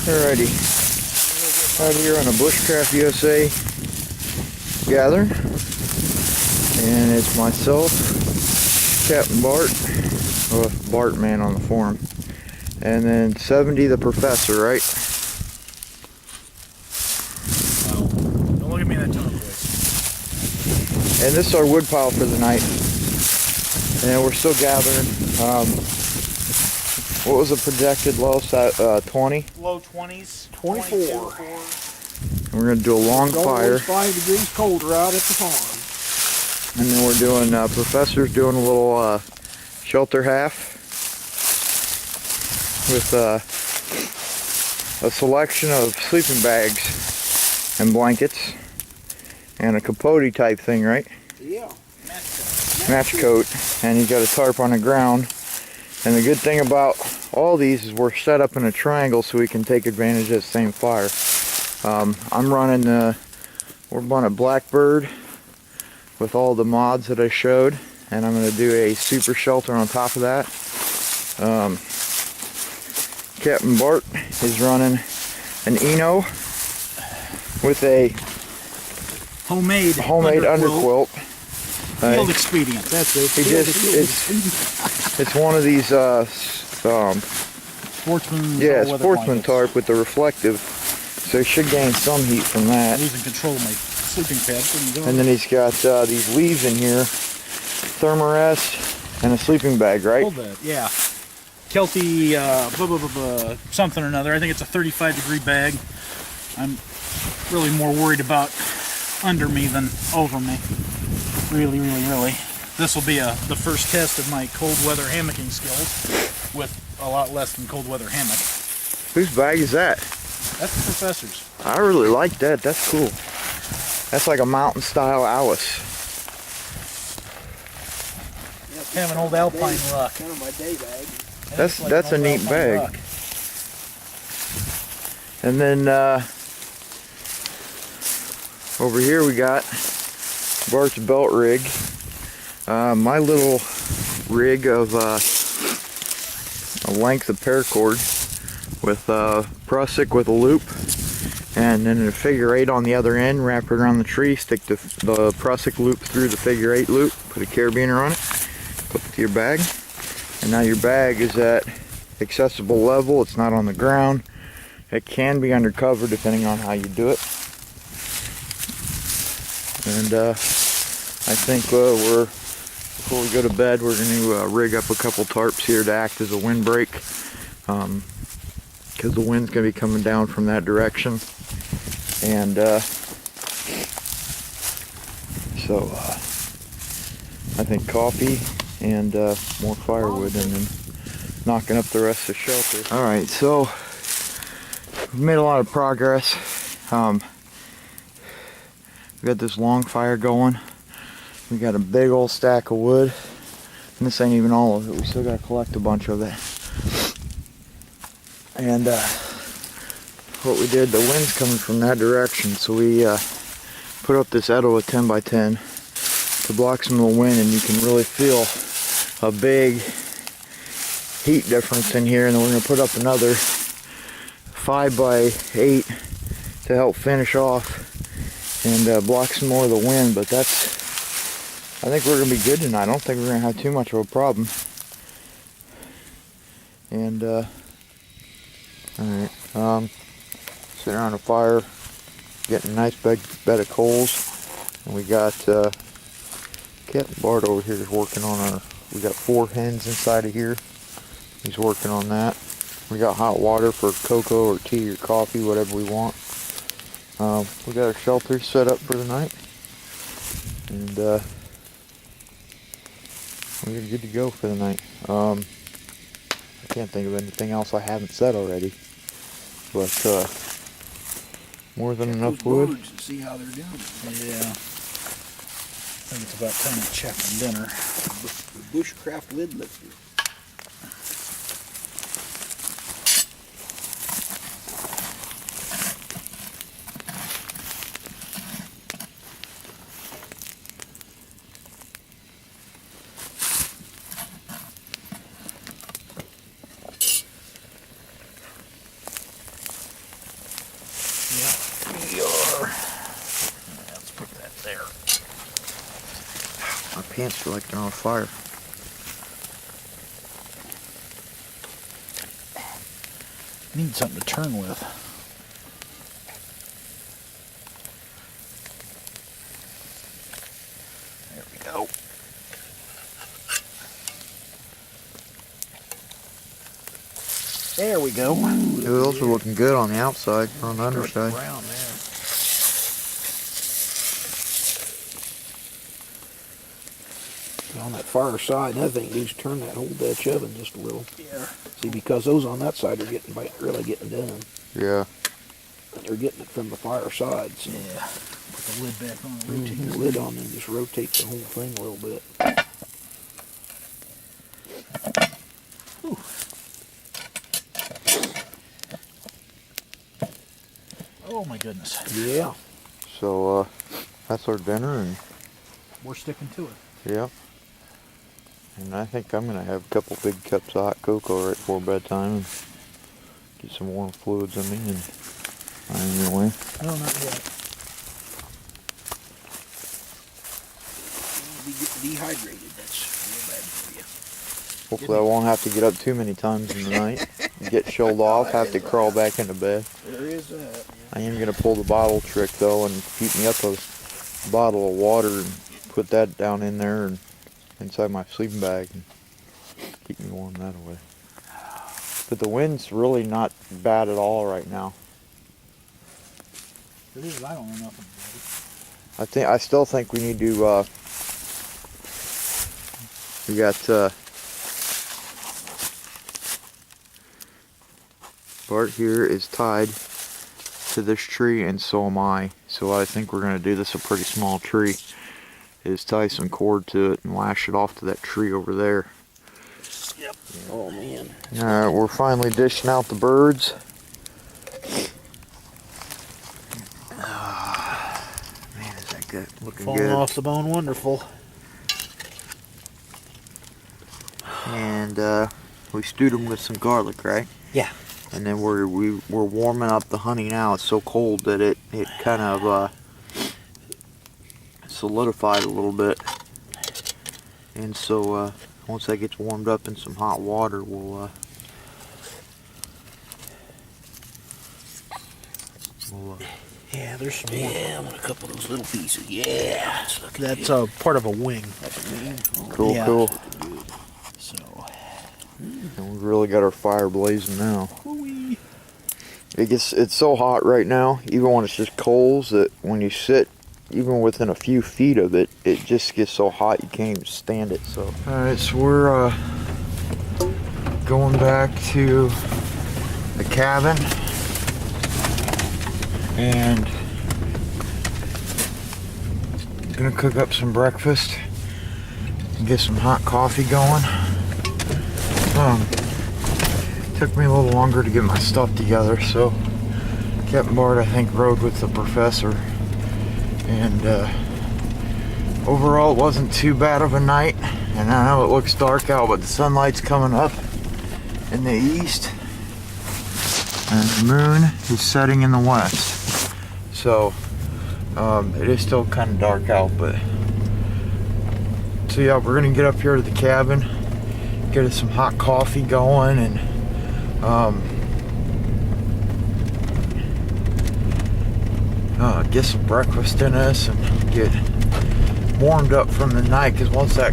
Alrighty, out here on a Bushcraft USA gather, and it's myself, Captain Bart, well, Bart man on the forum, and then 70 the professor, right? Well, don't look at me in that tone of voice. And this is our wood pile for the night, and we're still gathering. What was the projected low? 20? Low 20s. 24. And we're going to do a long fire. 5 degrees colder out at the farm. And then we're doing, Professor's doing a little shelter half with a selection of sleeping bags and blankets and a capote type thing, right? Yeah. Match coat. And he's got a tarp on the ground. And the good thing about all these is we're set up in a triangle so we can take advantage of the same fire. I'm running we're running Blackbird with all the mods that I showed, and I'm going to do a super shelter on top of that. Captain Bart is running an Eno with a Homemade underquilt. Field expedient, that's it. It's one of these sportsman tarp with the reflective, so he should gain some heat from that. Losing control of my sleeping pad. And then he's got these leaves in here, Thermarest, and a sleeping bag, right? Hold that, yeah. Kelty, something or another. I think it's a 35-degree bag. I'm really more worried about under me than over me. Really. This will be the first test of my cold weather hammocking skills with a lot less than cold weather hammock. Whose bag is that? That's the professor's. I really like that. That's cool. That's like a mountain style Alice. Yep, kind of an old alpine ruck. Kind of my day bag. That's a neat bag. Ruck. And then over here we got Bart's belt rig. My little rig of a length of paracord with Prusik with a loop, and then a figure 8 on the other end, wrap it around the tree, stick the Prusik loop through the figure 8 loop, put a carabiner on it, clip it to your bag, and now your bag is at accessible level. It's not on the ground. It can be undercover depending on how you do it. And I think before we go to bed, we're going to rig up a couple tarps here to act as a windbreak, because the wind's going to be coming down from that direction. And so I think coffee and more firewood, and then knocking up the rest of the shelter. Alright, so we've made a lot of progress. We got this long fire going. We got a big old stack of wood, and this ain't even all of it. We still got to collect a bunch of it. And what we did, the wind's coming from that direction, so we put up this Edo with 10 by 10 to block some of the wind, and you can really feel a big heat difference in here. And then we're going to put up another 5 by 8 to help finish off and block some more of the wind. But I think we're going to be good tonight. I don't think we're going to have too much of a problem. And alright, sitting around a fire, getting a nice bed of coals, and we got Captain Bart over here is working on we got 4 hens inside of here. He's working on that. We got hot water for cocoa or tea or coffee, whatever we want. We got our shelter set up for the night, and we're good to go for the night. I can't think of anything else I haven't said already, but more than enough wood. Birds and see how they're doing. Yeah. I think it's about time to check on dinner. The bushcraft lid lifter. ants feel like they're on fire. Need something to turn with. There we go. There we go. Those are looking good on the outside, on the underside. Brown there. On that far side, another thing is turn that whole Dutch oven just a little. Yeah. See, because those on that side are really getting done. Yeah. They're getting it from the fire side. So. Yeah. Put the lid back on. Rotate the lid on and just rotate the whole thing a little bit. Whew. Oh my goodness. Yeah. So that's our dinner, and We're sticking to it. yeah. And I think I'm gonna have a couple big cups of hot cocoa right before bedtime and get some warm fluids in me, and anyway. No, not yet. Be getting dehydrated. That's real bad for you. Hopefully I won't have to get up too many times in the night. Get chilled off, have to crawl back into bed. There is that. I am gonna pull the bottle trick though and heat me up a bottle of water and put that down in there and inside my sleeping bag and keep me warm that way. But the wind's really not bad at all right now. It is. I don't know nothing I still think we need to we got Bart here is tied to this tree, and so am I. So I think we're going to do this a pretty small tree. Is tie some cord to it and lash it off to that tree over there. Yep. Oh man. Alright, we're finally dishing out the birds. Man, is that good? Looking Falling good. off the bone, wonderful. And we stewed them with some garlic, right? Yeah. And then we're warming up the honey now. It's so cold that it kind of solidified a little bit. And so once that gets warmed up in some hot water, we'll Yeah, there's some more. Yeah, I want a couple of those little pieces. Yeah. That's part of a wing. cool, Yeah. cool. So. And we've really got our fire blazing now. Whoo-wee. It's so hot right now, even when it's just coals, that when you sit even within a few feet of it, it just gets so hot you can't even stand it. So alright, so we're going back to the cabin and gonna cook up some breakfast and get some hot coffee going. Took me a little longer to get my stuff together, so Captain Bart, I think, rode with the professor, and overall it wasn't too bad of a night. And I know it looks dark out, but the sunlight's coming up in the east and the moon is setting in the west, so it is still kind of dark out. But so yeah, we're gonna get up here to the cabin, get us some hot coffee going, and get some breakfast in us and get warmed up from the night, because once that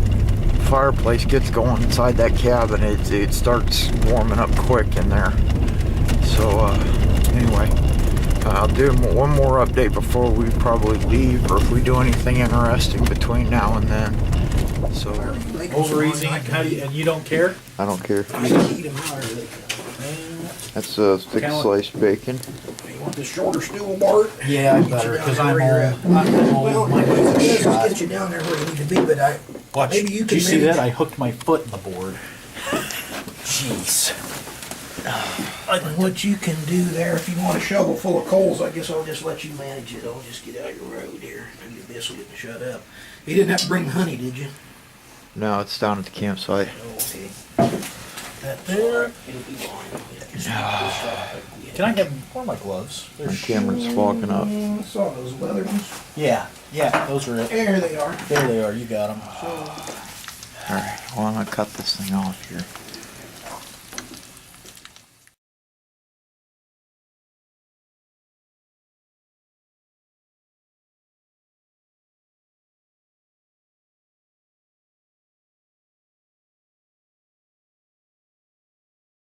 fireplace gets going inside that cabin, it starts warming up quick in there. So anyway, I'll do one more update before we probably leave, or if we do anything interesting between now and then. So Over easy. How do you, and you don't care? I don't care. I can eat them higher. That's a thick sliced bacon. You want the shorter stool, Bart? Yeah, I better, because I'm Well, all my it does get you down there where you need to be, but Watch. maybe you Did can you see manage- that? I hooked my foot in the board. Jeez. what you can do there, if you want a shovel full of coals, I guess I'll just let you manage it. I'll just get out your road here. Maybe this will get me shut up. You didn't have to bring the honey, did you? No, it's down at the campsite. Oh, okay. That there, it'll be fine. Just stop it. We Can I have where are my gloves? My camera's fogging up. I saw those leather ones. Yeah, those are it. There they are. There they are. You got them. Alright, well I'm gonna cut this thing off here.